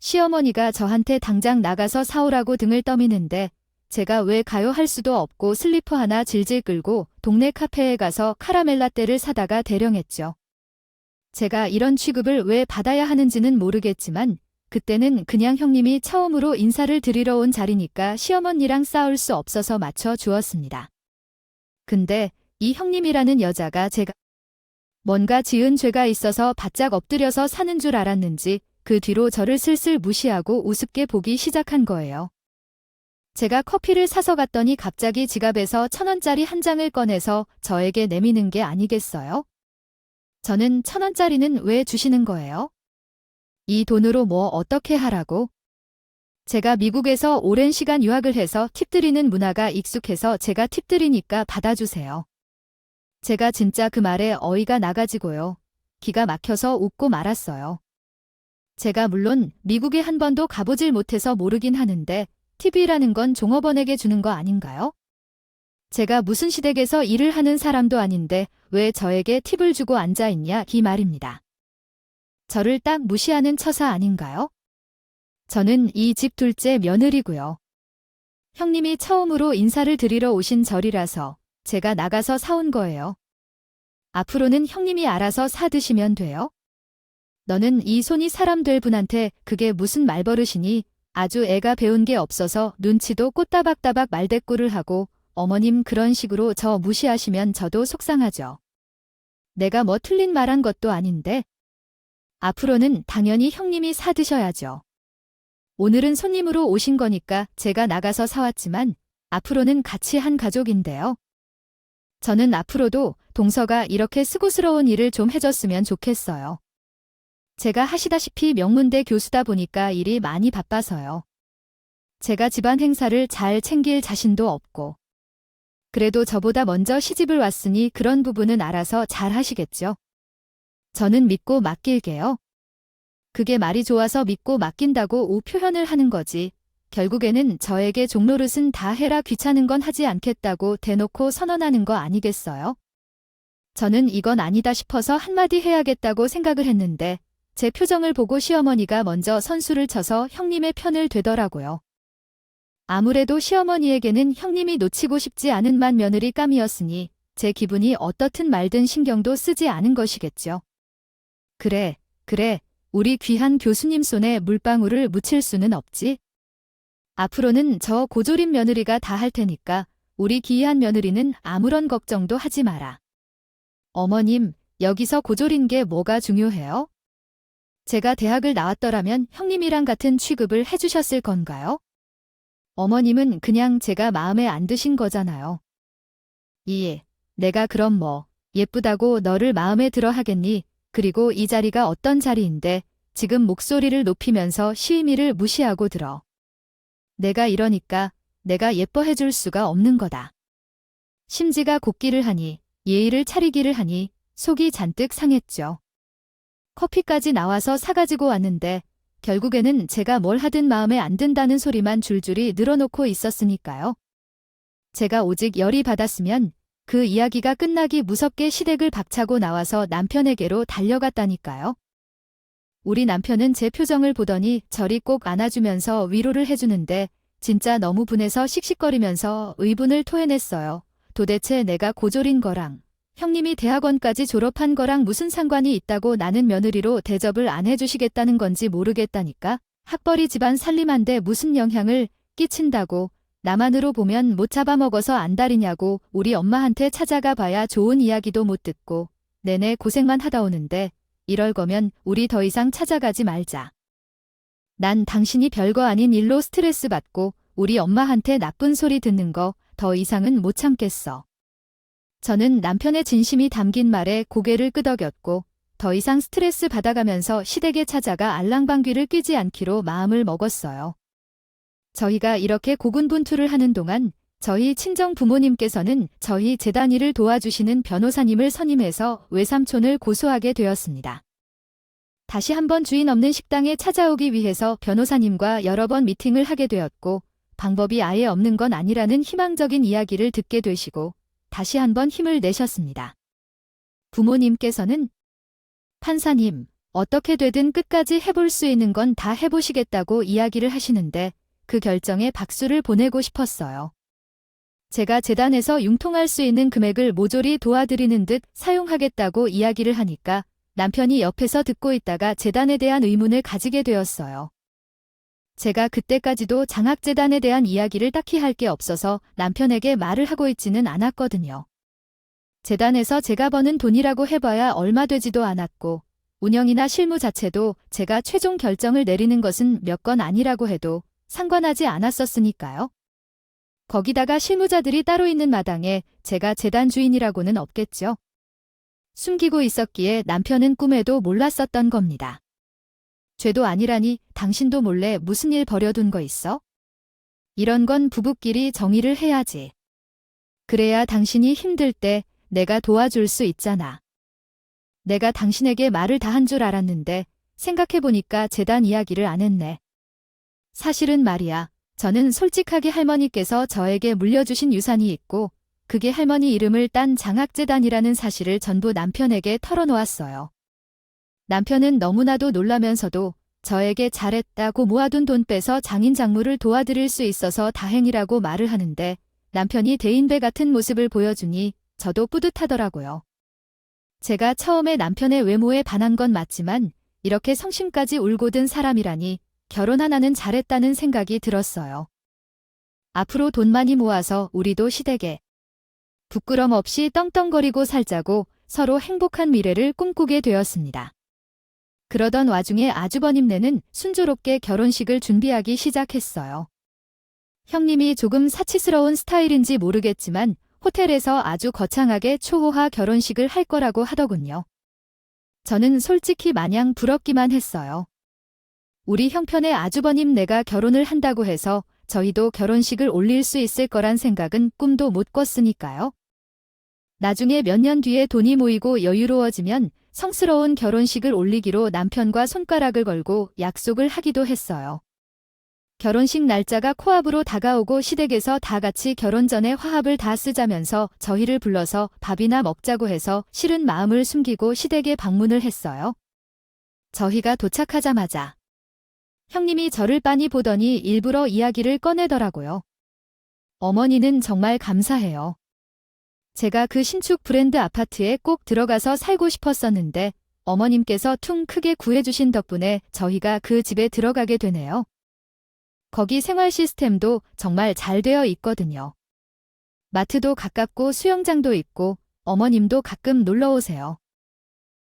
시어머니가 저한테 당장 나가서 사오라고 등을 떠미는데 제가 왜 가요 할 수도 없고 슬리퍼 하나 질질 끌고 동네 카페에 가서 카라멜 라떼를 사다가 대령했죠. 제가 이런 취급을 왜 받아야 하는지는 모르겠지만 그때는 그냥 형님이 처음으로 인사를 드리러 온 자리니까 시어머니랑 싸울 수 없어서 맞춰 주었습니다. 근데 이 형님이라는 여자가 제가 뭔가 지은 죄가 있어서 바짝 엎드려서 사는 줄 알았는지 그 뒤로 저를 슬슬 무시하고 우습게 보기 시작한 거예요. 제가 커피를 사서 갔더니 갑자기 지갑에서 1,000원짜리 한 장을 꺼내서 저에게 내미는 게 아니겠어요? 저는 1,000원짜리는 왜 주시는 거예요? 이 돈으로 뭐 어떻게 하라고? 제가 미국에서 오랜 시간 유학을 해서 팁 드리는 문화가 익숙해서 제가 팁 드리니까 받아주세요. 제가 진짜 그 말에 어이가 나가지고요. 기가 막혀서 웃고 말았어요. 제가 물론 미국에 한 번도 가보질 못해서 모르긴 하는데 팁이라는 건 종업원에게 주는 거 아닌가요? 제가 무슨 시댁에서 일을 하는 사람도 아닌데 왜 저에게 팁을 주고 앉아있냐 이 말입니다. 저를 딱 무시하는 처사 아닌가요? 저는 이 집 둘째 며느리고요. 형님이 처음으로 인사를 드리러 오신 절이라서 제가 나가서 사온 거예요. 앞으로는 형님이 알아서 사드시면 돼요. 너는 이 손이 사람 될 분한테 그게 무슨 말버릇이니 아주 애가 배운 게 없어서 눈치도 꽃다박다박 말대꾸를 하고 어머님 그런 식으로 저 무시하시면 저도 속상하죠. 내가 뭐 틀린 말한 것도 아닌데. 앞으로는 당연히 형님이 사드셔야죠. 오늘은 손님으로 오신 거니까 제가 나가서 사왔지만 앞으로는 같이 한 가족인데요. 저는 앞으로도 동서가 이렇게 스고스러운 일을 좀 해줬으면 좋겠어요. 제가 하시다시피 명문대 교수다 보니까 일이 많이 바빠서요. 제가 집안 행사를 잘 챙길 자신도 없고. 그래도 저보다 먼저 시집을 왔으니 그런 부분은 알아서 잘 하시겠죠. 저는 믿고 맡길게요. 그게 말이 좋아서 믿고 맡긴다고 우 표현을 하는 거지. 결국에는 저에게 종노릇은 다 해라 귀찮은 건 하지 않겠다고 대놓고 선언하는 거 아니겠어요? 저는 이건 아니다 싶어서 한마디 해야겠다고 생각을 했는데 제 표정을 보고 시어머니가 먼저 선수를 쳐서 형님의 편을 되더라고요. 아무래도 시어머니에게는 형님이 놓치고 싶지 않은 맏며느리감이었으니 제 기분이 어떻든 말든 신경도 쓰지 않은 것이겠죠. 그래, 우리 귀한 교수님 손에 물방울을 묻힐 수는 없지. 앞으로는 저 고조린 며느리가 다 할 테니까 우리 귀한 며느리는 아무런 걱정도 하지 마라. 어머님, 여기서 고졸인 게 뭐가 중요해요? 제가 대학을 나왔더라면 형님이랑 같은 취급을 해주셨을 건가요? 어머님은 그냥 제가 마음에 안 드신 거잖아요. 내가 그럼 뭐, 예쁘다고 너를 마음에 들어 하겠니? 그리고 이 자리가 어떤 자리인데 지금 목소리를 높이면서 시의미를 무시하고 들어. 내가 이러니까 내가 예뻐해 줄 수가 없는 거다. 심지가 곱기를 하니 예의를 차리기를 하니 속이 잔뜩 상했죠. 커피까지 나와서 사가지고 왔는데 결국에는 제가 뭘 하든 마음에 안 든다는 소리만 줄줄이 늘어놓고 있었으니까요. 제가 오직 열이 받았으면 그 이야기가 끝나기 무섭게 시댁을 박차고 나와서 남편에게로 달려갔다니까요. 우리 남편은 제 표정을 보더니 저리 꼭 안아주면서 위로를 해주는데 진짜 너무 분해서 씩씩거리면서 의분을 토해냈어요. 도대체 내가 고졸인 거랑 형님이 대학원까지 졸업한 거랑 무슨 상관이 있다고 나는 며느리로 대접을 안 해주시겠다는 건지 모르겠다니까. 학벌이 집안 살림한데 무슨 영향을 끼친다고. 나만으로 보면 못 잡아먹어서 안달이냐고 우리 엄마한테 찾아가 봐야 좋은 이야기도 못 듣고 내내 고생만 하다 오는데 이럴 거면 우리 더 이상 찾아가지 말자. 난 당신이 별거 아닌 일로 스트레스 받고 우리 엄마한테 나쁜 소리 듣는 거 더 이상은 못 참겠어. 저는 남편의 진심이 담긴 말에 고개를 끄덕였고 더 이상 스트레스 받아가면서 시댁에 찾아가 알랑방귀를 뀌지 않기로 마음을 먹었어요. 저희가 이렇게 고군분투를 하는 동안 저희 친정 부모님께서는 저희 재단 일을 도와주시는 변호사님을 선임해서 외삼촌을 고소하게 되었습니다. 다시 한번 주인 없는 식당에 찾아오기 위해서 변호사님과 여러 번 미팅을 하게 되었고 방법이 아예 없는 건 아니라는 희망적인 이야기를 듣게 되시고 다시 한번 힘을 내셨습니다. 부모님께서는 판사님, 어떻게 되든 끝까지 해볼 수 있는 건 다 해보시겠다고 이야기를 하시는데 그 결정에 박수를 보내고 싶었어요. 제가 재단에서 융통할 수 있는 금액을 모조리 도와드리는 듯 사용하겠다고 이야기를 하니까 남편이 옆에서 듣고 있다가 재단에 대한 의문을 가지게 되었어요. 제가 그때까지도 장학재단에 대한 이야기를 딱히 할 게 없어서 남편에게 말을 하고 있지는 않았거든요. 재단에서 제가 버는 돈이라고 해봐야 얼마 되지도 않았고 운영이나 실무 자체도 제가 최종 결정을 내리는 것은 몇 건 아니라고 해도 상관하지 않았었으니까요. 거기다가 실무자들이 따로 있는 마당에 제가 재단 주인이라고는 없겠죠. 숨기고 있었기에 남편은 꿈에도 몰랐었던 겁니다. 죄도 아니라니 당신도 몰래 무슨 일 벌여둔 거 있어? 이런 건 부부끼리 정의를 해야지. 그래야 당신이 힘들 때 내가 도와줄 수 있잖아. 내가 당신에게 말을 다 한 줄 알았는데 생각해보니까 재단 이야기를 안 했네. 사실은 말이야. 저는 솔직하게 할머니께서 저에게 물려주신 유산이 있고 그게 할머니 이름을 딴 장학재단이라는 사실을 전부 남편에게 털어놓았어요. 남편은 너무나도 놀라면서도 저에게 잘했다고 모아둔 돈 빼서 장인 장모를 도와드릴 수 있어서 다행이라고 말을 하는데 남편이 대인배 같은 모습을 보여주니 저도 뿌듯하더라고요. 제가 처음에 남편의 외모에 반한 건 맞지만 이렇게 성심까지 울고 든 사람이라니 결혼 하나는 잘했다는 생각이 들었어요. 앞으로 돈 많이 모아서 우리도 시댁에 부끄럼 없이 떵떵거리고 살자고 서로 행복한 미래를 꿈꾸게 되었습니다. 그러던 와중에 아주버님네는 순조롭게 결혼식을 준비하기 시작했어요. 형님이 조금 사치스러운 스타일인지 모르겠지만 호텔에서 아주 거창하게 초호화 결혼식을 할 거라고 하더군요. 저는 솔직히 마냥 부럽기만 했어요. 우리 형편의 아주버님네가 결혼을 한다고 해서 저희도 결혼식을 올릴 수 있을 거란 생각은 꿈도 못 꿨으니까요. 나중에 몇 년 뒤에 돈이 모이고 여유로워지면 성스러운 결혼식을 올리기로 남편과 손가락을 걸고 약속을 하기도 했어요. 결혼식 날짜가 코앞으로 다가오고 시댁에서 다 같이 결혼 전에 화합을 다 쓰자면서 저희를 불러서 밥이나 먹자고 해서 싫은 마음을 숨기고 시댁에 방문을 했어요. 저희가 도착하자마자 형님이 저를 빤히 보더니 일부러 이야기를 꺼내더라고요. 어머니는 정말 감사해요. 제가 그 신축 브랜드 아파트에 꼭 들어가서 살고 싶었었는데 어머님께서 퉁 크게 구해주신 덕분에 저희가 그 집에 들어가게 되네요. 거기 생활 시스템도 정말 잘 되어 있거든요. 마트도 가깝고 수영장도 있고 어머님도 가끔 놀러 오세요.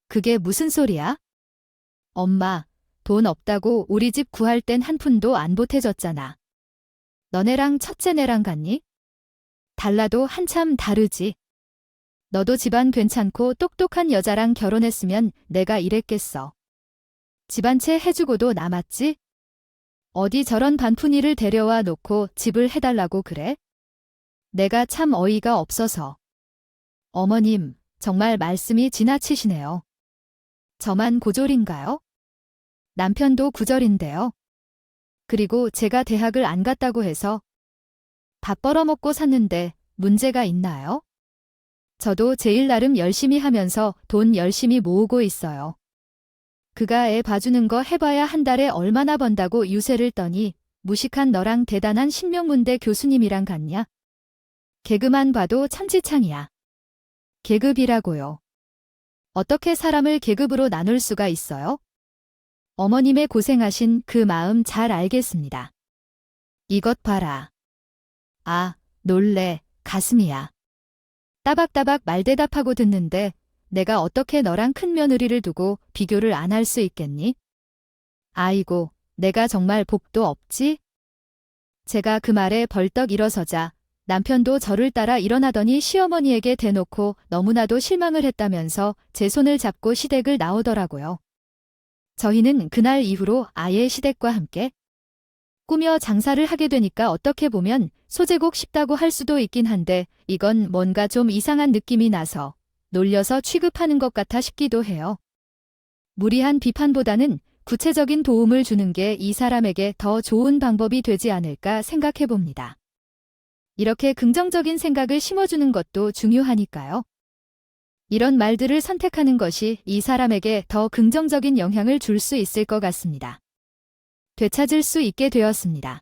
그게 무슨 소리야? 엄마, 돈 없다고 우리 집 구할 땐 한 푼도 안 보태줬잖아. 너네랑 첫째네랑 같니? 달라도 한참 다르지. 너도 집안 괜찮고 똑똑한 여자랑 결혼했으면 내가 이랬겠어. 집 한 채 해주고도 남았지? 어디 저런 반푼이를 데려와 놓고 집을 해달라고 그래? 내가 참 어이가 없어서. 어머님, 정말 말씀이 지나치시네요. 저만 고졸인가요? 남편도 구절인데요. 그리고 제가 대학을 안 갔다고 해서 밥 벌어먹고 샀는데 문제가 있나요? 저도 제 일 나름 열심히 하면서 돈 열심히 모으고 있어요. 그가 애 봐주는 거 해봐야 한 달에 얼마나 번다고 유세를 떠니 무식한 너랑 대단한 신명문대 교수님이랑 같냐? 개그만 봐도 천지창이야. 계급이라고요. 어떻게 사람을 계급으로 나눌 수가 있어요? 어머님의 고생하신 그 마음 잘 알겠습니다. 이것 봐라. 아, 놀래, 가슴이야. 따박따박 말대답하고 듣는데 내가 어떻게 너랑 큰 며느리를 두고 비교를 안 할 수 있겠니? 아이고, 내가 정말 복도 없지? 제가 그 말에 벌떡 일어서자 남편도 저를 따라 일어나더니 시어머니에게 대놓고 너무나도 실망을 했다면서 제 손을 잡고 시댁을 나오더라고요. 저희는 그날 이후로 아예 시댁과 함께 꾸며 장사를 하게 되니까 어떻게 보면 소제곡 싶다고 할 수도 있긴 한데 이건 뭔가 좀 이상한 느낌이 나서 놀려서 취급하는 것 같아 싶기도 해요. 무리한 비판보다는 구체적인 도움을 주는 게 이 사람에게 더 좋은 방법이 되지 않을까 생각해 봅니다. 이렇게 긍정적인 생각을 심어주는 것도 중요하니까요. 이런 말들을 선택하는 것이 이 사람에게 더 긍정적인 영향을 줄 수 있을 것 같습니다. 되찾을 수 있게 되었습니다.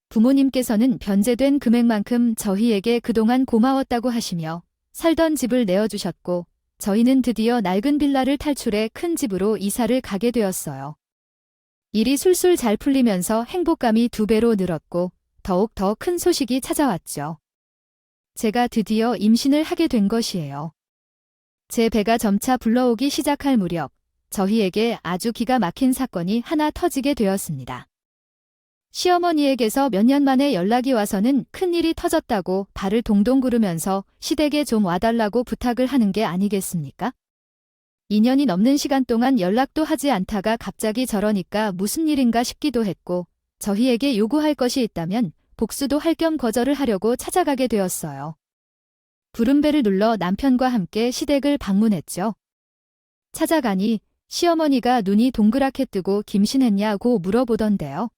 부모님께서는 변제된 금액만큼 저희에게 그동안 고마웠다고 하시며 살던 집을 내어주셨고 저희는 드디어 낡은 빌라를 탈출해 큰 집으로 이사를 가게 되었어요. 일이 술술 잘 풀리면서 행복감이 2배로 늘었고 더욱 더 큰 소식이 찾아왔죠. 제가 드디어 임신을 하게 된 것이에요. 제 배가 점차 불러오기 시작할 무렵 저희에게 아주 기가 막힌 사건이 하나 터지게 되었습니다. 시어머니에게서 몇 년 만에 연락이 와서는 큰일이 터졌다고 발을 동동 구르면서 시댁에 좀 와달라고 부탁을 하는 게 아니겠습니까? 2년이 넘는 시간 동안 연락도 하지 않다가 갑자기 저러니까 무슨 일인가 싶기도 했고 저희에게 요구할 것이 있다면 복수도 할 겸 거절을 하려고 찾아가게 되었어요. 부름벨을 눌러 남편과 함께 시댁을 방문했죠. 찾아가니 시어머니가 눈이 동그랗게 뜨고 김신했냐고 물어보던데요.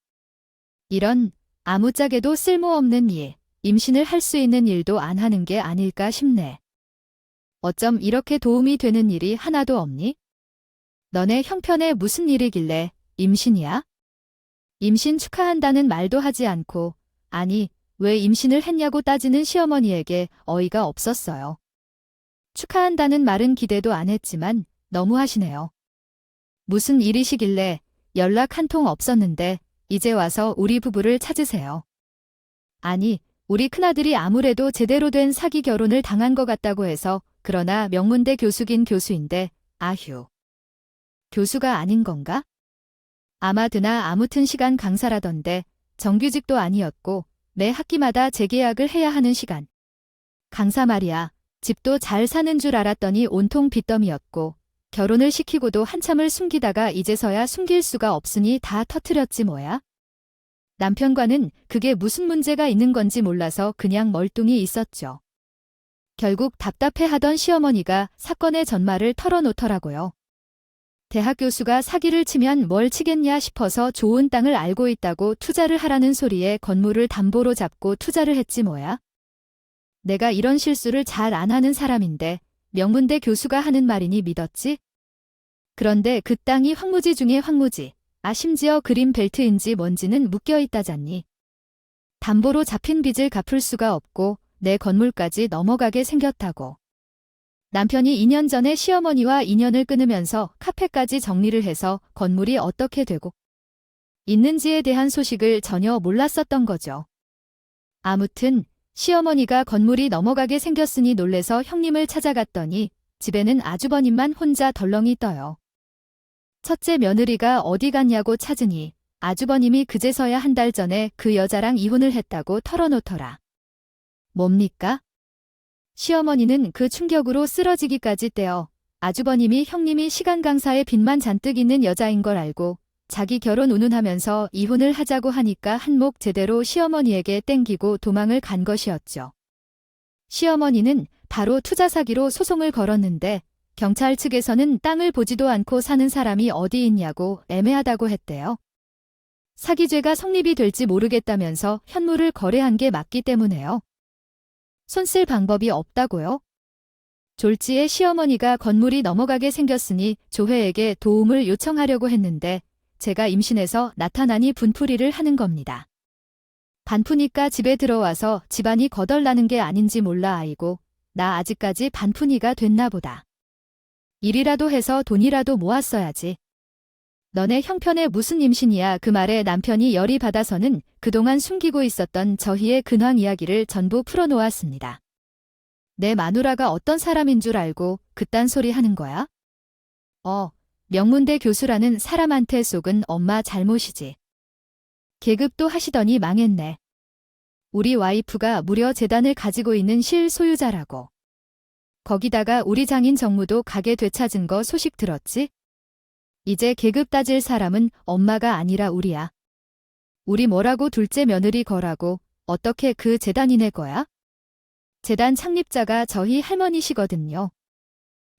이런 아무짝에도 쓸모없는 일, 임신을 할 수 있는 일도 안 하는 게 아닐까 싶네. 어쩜 이렇게 도움이 되는 일이 하나도 없니? 너네 형편에 무슨 일이길래 임신이야? 임신 축하한다는 말도 하지 않고 아니 왜 임신을 했냐고 따지는 시어머니에게 어이가 없었어요. 축하한다는 말은 기대도 안 했지만 너무하시네요. 무슨 일이시길래 연락 한 통 없었는데 이제 와서 우리 부부를 찾으세요. 아니, 우리 큰아들이 아무래도 제대로 된 사기 결혼을 당한 것 같다고 해서 그러나 명문대 교수긴 교수인데 아휴. 교수가 아닌 건가? 아마드나 아무튼 시간 강사라던데 정규직도 아니었고 매 학기마다 재계약을 해야 하는 시간. 강사 말이야. 집도 잘 사는 줄 알았더니 온통 빚더미였고 결혼을 시키고도 한참을 숨기다가 이제서야 숨길 수가 없으니 다 터뜨렸지 뭐야. 남편과는 그게 무슨 문제가 있는 건지 몰라서 그냥 멀뚱히 있었죠. 결국 답답해하던 시어머니가 사건의 전말을 털어놓더라고요. 대학 교수가 사기를 치면 뭘 치겠냐 싶어서 좋은 땅을 알고 있다고 투자를 하라는 소리에 건물을 담보로 잡고 투자를 했지 뭐야. 내가 이런 실수를 잘 안 하는 사람인데 명문대 교수가 하는 말이니 믿었지? 그런데 그 땅이 황무지 중에 황무지, 심지어 그린 벨트인지 뭔지는 묶여 있다잖니. 담보로 잡힌 빚을 갚을 수가 없고 내 건물까지 넘어가게 생겼다고. 남편이 2년 전에 시어머니와 인연을 끊으면서 카페까지 정리를 해서 건물이 어떻게 되고 있는지에 대한 소식을 전혀 몰랐었던 거죠. 아무튼 시어머니가 건물이 넘어가게 생겼으니 놀래서 형님을 찾아갔더니 집에는 아주버님만 혼자 덜렁이 떠요. 첫째 며느리가 어디 갔냐고 찾으니 아주버님이 그제서야 한 달 전에 그 여자랑 이혼을 했다고 털어놓더라. 뭡니까? 시어머니는 그 충격으로 쓰러지기까지 떼어 아주버님이 형님이 시간 강사에 빚만 잔뜩 있는 여자인 걸 알고 자기 결혼 운운하면서 이혼을 하자고 하니까 한몫 제대로 시어머니에게 땡기고 도망을 간 것이었죠. 시어머니는 바로 투자 사기로 소송을 걸었는데 경찰 측에서는 땅을 보지도 않고 사는 사람이 어디 있냐고 애매하다고 했대요. 사기죄가 성립이 될지 모르겠다면서 현물을 거래한 게 맞기 때문에요. 손 쓸 방법이 없다고요? 졸지에 시어머니가 건물이 넘어가게 생겼으니 조회에게 도움을 요청하려고 했는데 제가 임신해서 나타나니 분풀이를 하는 겁니다. 반푼이가 집에 들어와서 집안이 거덜나는 게 아닌지 몰라 아이고 나 아직까지 반푼이가 됐나 보다. 일이라도 해서 돈이라도 모았어야지. 너네 형편에 무슨 임신이야. 그 말에 남편이 열이 받아서는 그동안 숨기고 있었던 저희의 근황 이야기를 전부 풀어놓았습니다. 내 마누라가 어떤 사람인 줄 알고 그딴 소리 하는 거야? 명문대 교수라는 사람한테 속은 엄마 잘못이지. 계급도 하시더니 망했네. 우리 와이프가 무려 재단을 가지고 있는 실소유자라고. 거기다가 우리 장인 정무도 가게 되찾은 거 소식 들었지? 이제 계급 따질 사람은 엄마가 아니라 우리야. 우리 뭐라고 둘째 며느리 거라고 어떻게 그 재단이네 거야? 재단 창립자가 저희 할머니시거든요.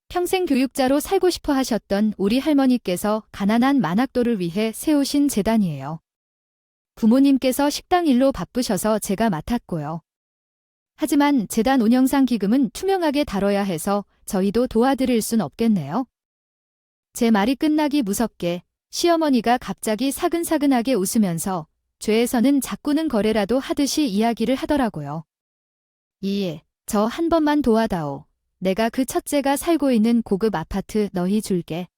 평생 교육자로 살고 싶어 하셨던 우리 할머니께서 가난한 만학도를 위해 세우신 재단이에요. 부모님께서 식당 일로 바쁘셔서 제가 맡았고요. 하지만 재단 운영상 기금은 투명하게 다뤄야 해서 저희도 도와드릴 순 없겠네요. 제 말이 끝나기 무섭게 시어머니가 갑자기 사근사근하게 웃으면서 죄에서는 자꾸는 거래라도 하듯이 이야기를 하더라고요. 저 한 번만 도와다오. 내가 그 첫째가 살고 있는 고급 아파트 너희 줄게.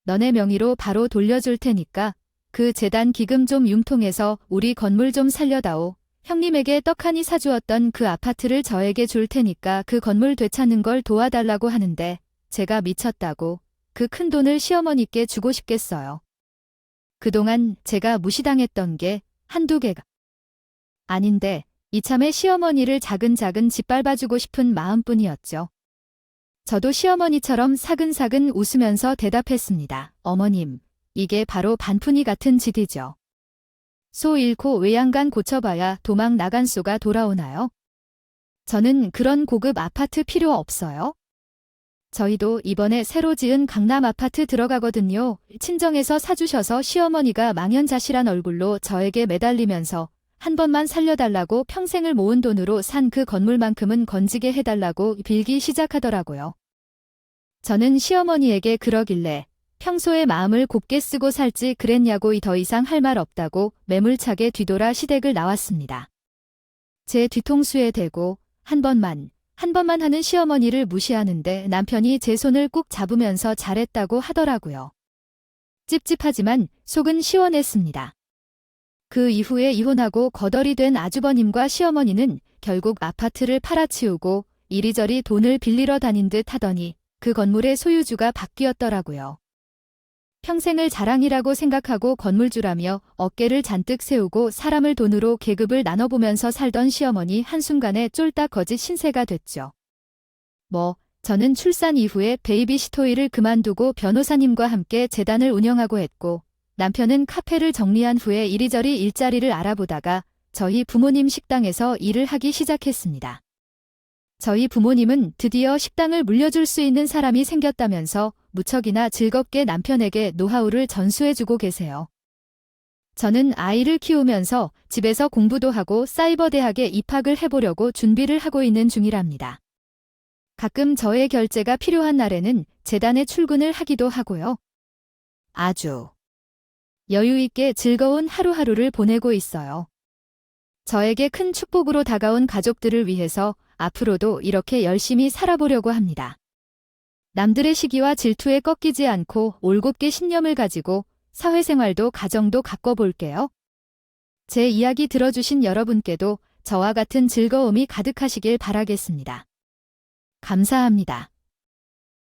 너네 명의로 바로 돌려줄 테니까 그 재단 기금 좀 융통해서 우리 건물 좀 살려다오. 형님에게 떡하니 사주었던 그 아파트를 저에게 줄 테니까 그 건물 되찾는 걸 도와달라고 하는데 제가 미쳤다고 그 큰 돈을 시어머니께 주고 싶겠어요. 그동안 제가 무시당했던 게 한두 개가 아닌데 이참에 시어머니를 자근자근 짓밟아주고 싶은 마음뿐이었죠. 저도 시어머니처럼 사근사근 웃으면서 대답했습니다. 어머님, 이게 바로 반푼이 같은 짓이죠. 소 잃고 외양간 고쳐봐야 도망 나간 소가 돌아오나요? 저는 그런 고급 아파트 필요 없어요. 저희도 이번에 새로 지은 강남 아파트 들어가거든요. 친정에서 사주셔서 시어머니가 망연자실한 얼굴로 저에게 매달리면서 한 번만 살려달라고 평생을 모은 돈으로 산 그 건물만큼은 건지게 해달라고 빌기 시작하더라고요. 저는 시어머니에게 그러길래 평소에 마음을 곱게 쓰고 살지 그랬냐고 더 이상 할 말 없다고 매몰차게 뒤돌아 시댁을 나왔습니다. 제 뒤통수에 대고 한 번만 하는 시어머니를 무시하는데 남편이 제 손을 꾹 잡으면서 잘했다고 하더라고요. 찝찝하지만 속은 시원했습니다. 그 이후에 이혼하고 거덜이 된 아주버님과 시어머니는 결국 아파트를 팔아치우고 이리저리 돈을 빌리러 다닌 듯 하더니 그 건물의 소유주가 바뀌었더라고요. 평생을 자랑이라고 생각하고 건물주라며 어깨를 잔뜩 세우고 사람을 돈으로 계급을 나눠보면서 살던 시어머니 한순간에 쫄딱 거짓 신세가 됐죠. 저는 출산 이후에 베이비시터일을 그만두고 변호사님과 함께 재단을 운영하고 했고 남편은 카페를 정리한 후에 이리저리 일자리를 알아보다가 저희 부모님 식당에서 일을 하기 시작했습니다. 저희 부모님은 드디어 식당을 물려줄 수 있는 사람이 생겼다면서 무척이나 즐겁게 남편에게 노하우를 전수해주고 계세요. 저는 아이를 키우면서 집에서 공부도 하고 사이버 대학에 입학을 해보려고 준비를 하고 있는 중이랍니다. 가끔 저의 결제가 필요한 날에는 재단에 출근을 하기도 하고요. 아주 여유 있게 즐거운 하루하루를 보내고 있어요. 저에게 큰 축복으로 다가온 가족들을 위해서 앞으로도 이렇게 열심히 살아보려고 합니다. 남들의 시기와 질투에 꺾이지 않고 올곧게 신념을 가지고 사회생활도 가정도 가꿔볼게요. 제 이야기 들어주신 여러분께도 저와 같은 즐거움이 가득하시길 바라겠습니다. 감사합니다.